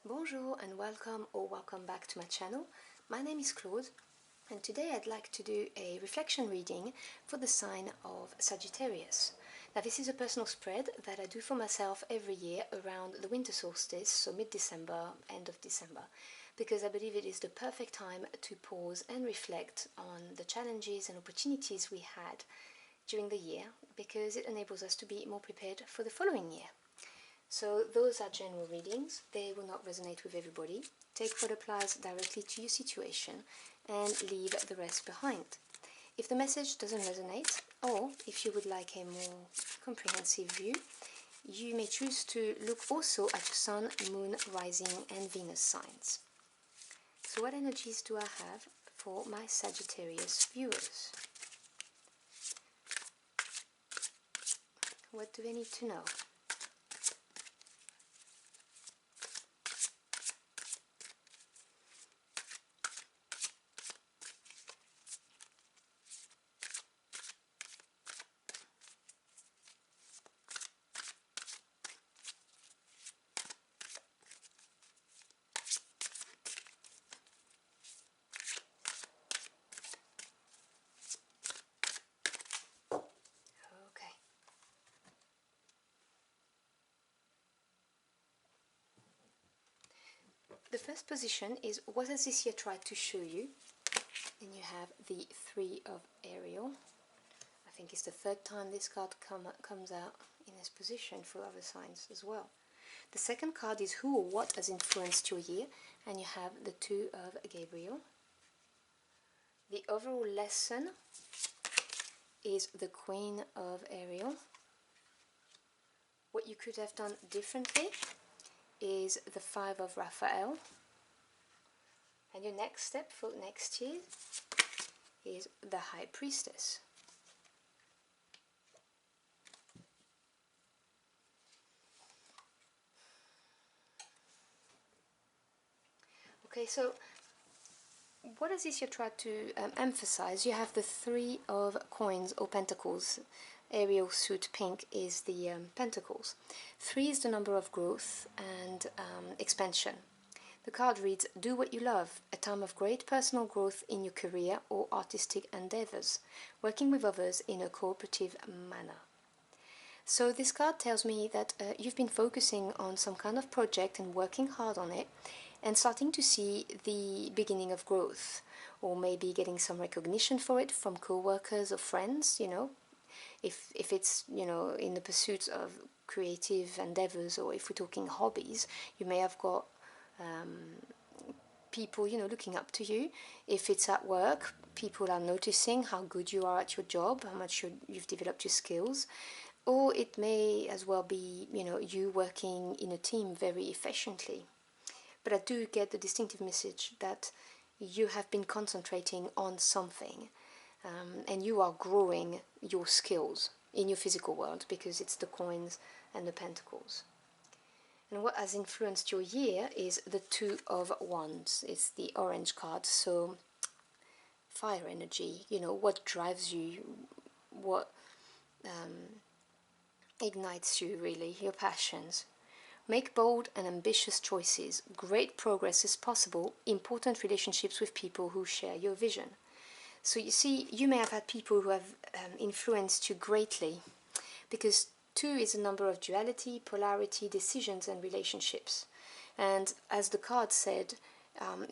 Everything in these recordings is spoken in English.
Bonjour and welcome back to my channel. My name is Claude and today I'd like to do a reflection reading for the sign of Sagittarius. Now this is a personal spread that I do for myself every year around the winter solstice, so mid-December, end of December, because I believe it is the perfect time to pause and reflect on the challenges and opportunities we had during the year, because it enables us to be more prepared for the following year. So those are general readings, they will not resonate with everybody. Take what applies directly to your situation and leave the rest behind. If the message doesn't resonate, or if you would like a more comprehensive view, you may choose to look also at your Sun, Moon, Rising and Venus signs. So what energies do I have for my Sagittarius viewers? What do they need to know? The first position is, what has this year tried to show you? Then you have the Three of Ariel. I think it's the third time this card comes out in this position for other signs as well. The second card is who or what has influenced your year, and you have the Two of Gabriel. The overall lesson is the Queen of Ariel. What you could have done differently is the Five of Raphael, and your next step for next year is the High Priestess. Okay, so what does this year try to emphasize? You have the Three of Coins or Pentacles. Ariel suit pink is the Pentacles. 3 is the number of growth and expansion. The card reads, do what you love, a time of great personal growth in your career or artistic endeavors, working with others in a cooperative manner. So this card tells me that you've been focusing on some kind of project and working hard on it and starting to see the beginning of growth, or maybe getting some recognition for it from co-workers or friends, you know. If it's, you know, in the pursuit of creative endeavors, or if we're talking hobbies, you may have got people, you know, looking up to you. If it's at work, people are noticing how good you are at your job, how much you've developed your skills. Or it may as well be, you know, you working in a team very efficiently. But I do get the distinctive message that you have been concentrating on something. And you are growing your skills in your physical world, because it's the coins and the pentacles. And what has influenced your year is the Two of Wands. It's the orange card, so fire energy, you know, what drives you, what ignites you really, your passions. Make bold and ambitious choices. Great progress is possible. Important relationships with people who share your vision. So you see, you may have had people who have influenced you greatly, because 2 is a number of duality, polarity, decisions and relationships. And as the card said,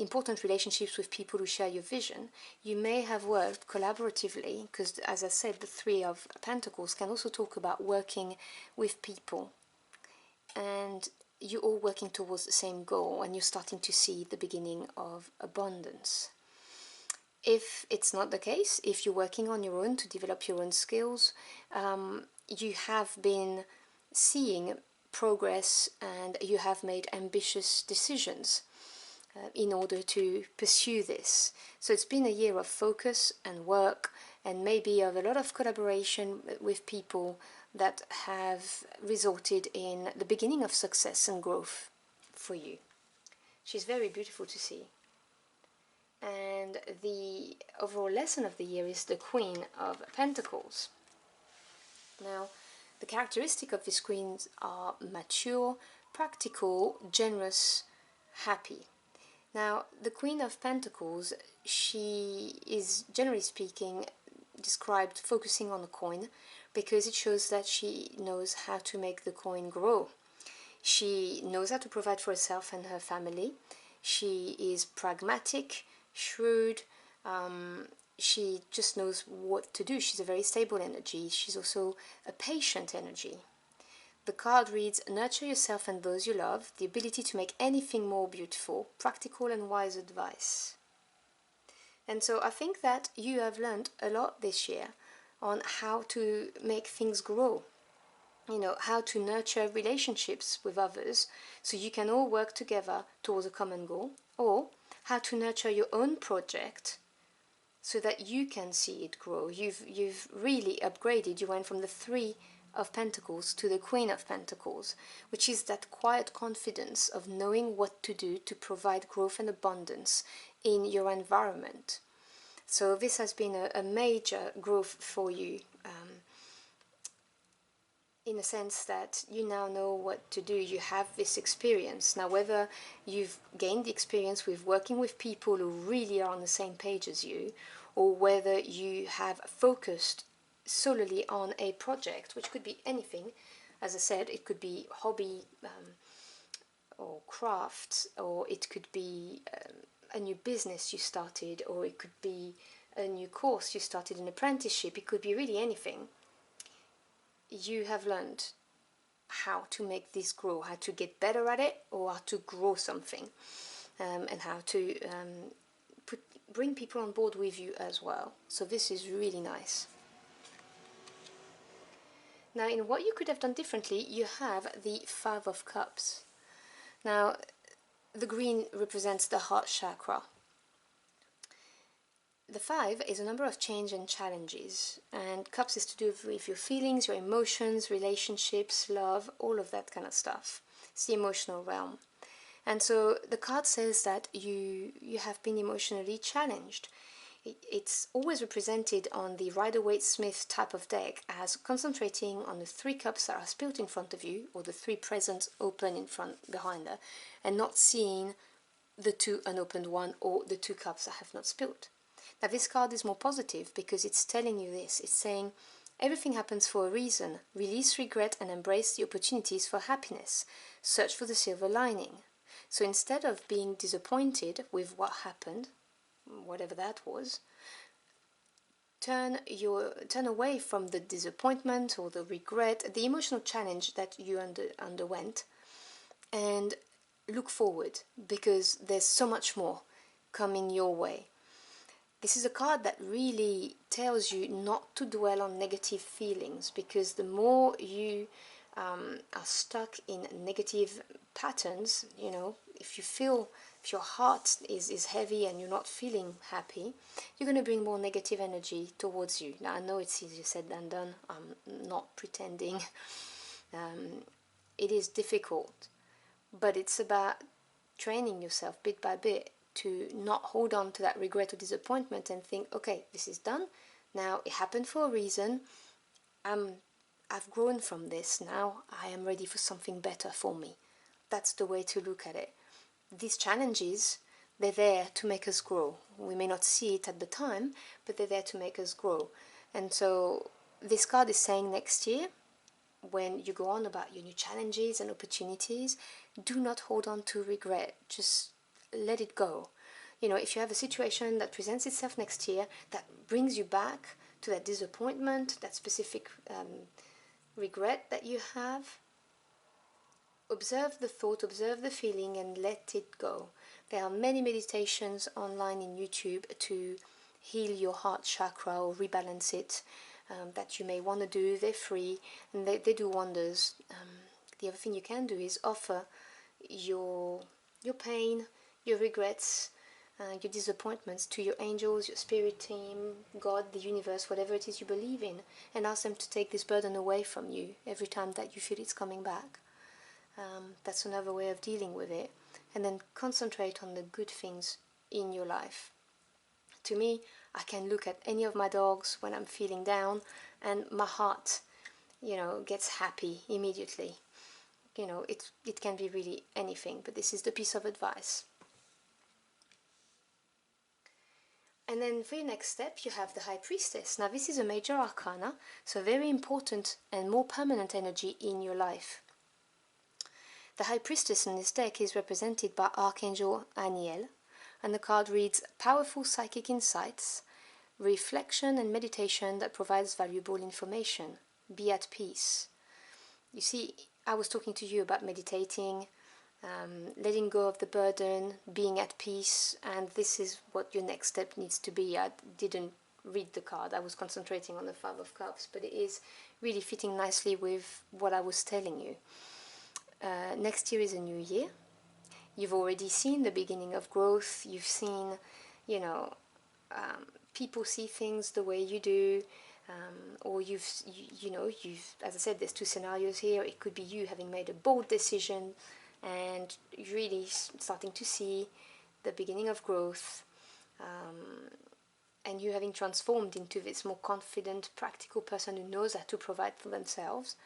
important relationships with people who share your vision. You may have worked collaboratively, because as I said, the Three of Pentacles can also talk about working with people. And you're all working towards the same goal, and you're starting to see the beginning of abundance. If it's not the case, if you're working on your own to develop your own skills, you have been seeing progress and you have made ambitious decisions in order to pursue this. So it's been a year of focus and work, and maybe of a lot of collaboration with people that have resulted in the beginning of success and growth for you. She's very beautiful to see. And the overall lesson of the year is the Queen of Pentacles. Now, the characteristics of these queens are mature, practical, generous, happy. Now, the Queen of Pentacles, she is, generally speaking, described focusing on the coin because it shows that she knows how to make the coin grow. She knows how to provide for herself and her family. She is pragmatic, shrewd, she just knows what to do. She's a very stable energy. She's also a patient energy. The card reads, nurture yourself and those you love, the ability to make anything more beautiful, practical and wise advice. And so I think that you have learned a lot this year on how to make things grow. You know, how to nurture relationships with others so you can all work together towards a common goal, or how to nurture your own project so that you can see it grow. You've really upgraded. You went from the Three of Pentacles to the Queen of Pentacles, which is that quiet confidence of knowing what to do to provide growth and abundance in your environment. So this has been a major growth for you, in a sense that you now know what to do. You have this experience. Now, whether you've gained the experience with working with people who really are on the same page as you, or whether you have focused solely on a project, which could be anything. As I said, it could be hobby or crafts, or it could be a new business you started, or it could be a new course you started, an apprenticeship. It could be really anything. You have learned how to make this grow, how to get better at it, or how to grow something, and how to bring people on board with you as well. So this is really nice. Now, in what you could have done differently, you have the Five of Cups. Now, the green represents the heart chakra. The Five is a number of change and challenges, and Cups is to do with your feelings, your emotions, relationships, love, all of that kind of stuff. It's the emotional realm. And so the card says that you have been emotionally challenged. It's always represented on the Rider-Waite-Smith type of deck as concentrating on the three cups that are spilled in front of you, or the three presents open in front behind her, and not seeing the two unopened one or the two cups that have not spilled. Now this card is more positive because it's telling you this. It's saying everything happens for a reason. Release regret and embrace the opportunities for happiness. Search for the silver lining. So instead of being disappointed with what happened, whatever that was, turn away from the disappointment or the regret, the emotional challenge that you underwent, and look forward, because there's so much more coming your way. This is a card that really tells you not to dwell on negative feelings, because the more you are stuck in negative patterns, you know, if your heart is heavy and you're not feeling happy, you're going to bring more negative energy towards you. Now, I know it's easier said than done. I'm not pretending. It is difficult, but it's about training yourself bit by bit to not hold on to that regret or disappointment and think, okay, this is done. Now, it happened for a reason. I've grown from this. Now I am ready for something better for me. That's the way to look at it. These challenges, they're there to make us grow. We may not see it at the time, but they're there to make us grow. And so this card is saying next year, when you go on about your new challenges and opportunities, do not hold on to regret. Just let it go. You know, if you have a situation that presents itself next year that brings you back to that disappointment, that specific regret that you have, observe the thought, observe the feeling, and let it go. There are many meditations online in YouTube to heal your heart chakra or rebalance it, that you may want to do. They're free and they do wonders. The other thing you can do is offer your pain, your regrets, your disappointments to your angels, your spirit team, God, the universe, whatever it is you believe in, and ask them to take this burden away from you every time that you feel it's coming back. That's another way of dealing with it. And then concentrate on the good things in your life. To me, I can look at any of my dogs when I'm feeling down and my heart, you know, gets happy immediately. you know, it can be really anything, but this is the piece of advice. And then for your next step, you have the High Priestess. Now this is a major arcana, so very important and more permanent energy in your life. The High Priestess in this deck is represented by Archangel Aniel, and the card reads, powerful psychic insights, reflection and meditation that provides valuable information. Be at peace. You see, I was talking to you about meditating, letting go of the burden, being at peace, and this is what your next step needs to be. I didn't read the card, I was concentrating on the Five of Cups, but it is really fitting nicely with what I was telling you. Next year is a new year. You've already seen the beginning of growth. You've seen, you know, people see things the way you do, or you know, as I said, there's two scenarios here. It could be you having made a bold decision and really starting to see the beginning of growth, and you having transformed into this more confident, practical person who knows how to provide for themselves.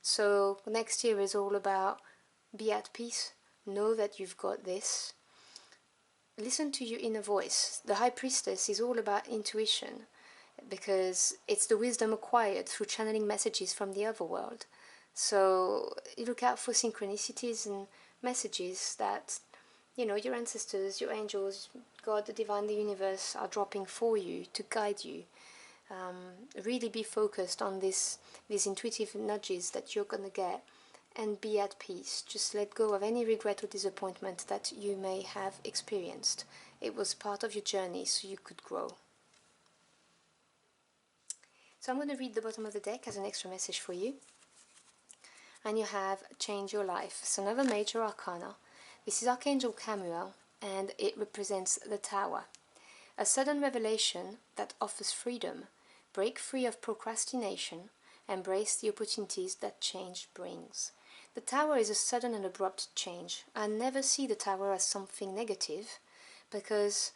So next year is all about be at peace, know that you've got this. Listen to your inner voice. The High Priestess is all about intuition, because it's the wisdom acquired through channeling messages from the other world. So look out for synchronicities and messages that, you know, your ancestors, your angels, God, the divine, the universe are dropping for you to guide you. Really be focused on these intuitive nudges that you're going to get, and be at peace. Just let go of any regret or disappointment that you may have experienced. It was part of your journey, so you could grow. So I'm going to read the bottom of the deck as an extra message for you. And you have Change Your Life. It's another major arcana. This is Archangel Camuel, and it represents the Tower. A sudden revelation that offers freedom. Break free of procrastination. Embrace the opportunities that change brings. The Tower is a sudden and abrupt change. I never see the Tower as something negative, because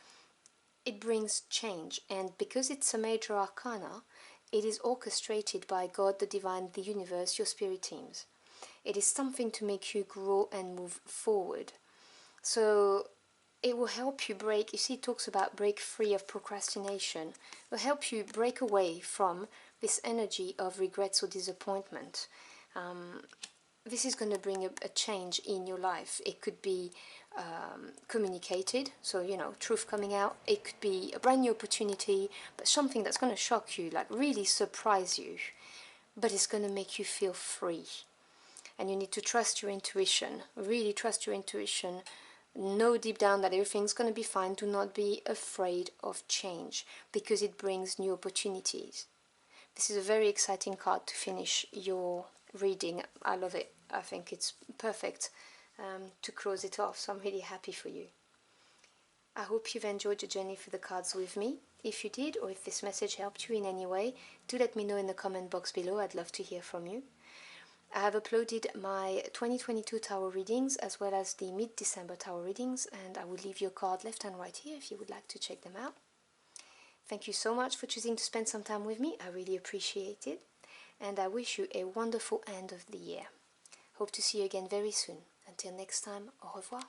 it brings change, and because it's a major arcana, it is orchestrated by God, the divine, the universe, your spirit teams. It is something to make you grow and move forward. So it will help you break, you see, it talks about break free of procrastination. It will help you break away from this energy of regrets or disappointment. This is going to bring a change in your life. It could be communicated, so, you know, truth coming out. It could be a brand new opportunity, but something that's going to shock you, like really surprise you, but it's going to make you feel free. And you need to trust your intuition, really trust your intuition. Know deep down that everything's going to be fine. Do not be afraid of change, because it brings new opportunities. This is a very exciting card to finish your reading. I love it. I think it's perfect to close it off, so I'm really happy for you. I hope you've enjoyed the journey through the cards with me. If you did, or if this message helped you in any way, do let me know in the comment box below. I'd love to hear from you. I have uploaded my 2022 tarot readings as well as the mid-December tarot readings, and I will leave your card left and right here if you would like to check them out. Thank you so much for choosing to spend some time with me. I really appreciate it, and I wish you a wonderful end of the year. Hope to see you again very soon. Until next time, au revoir.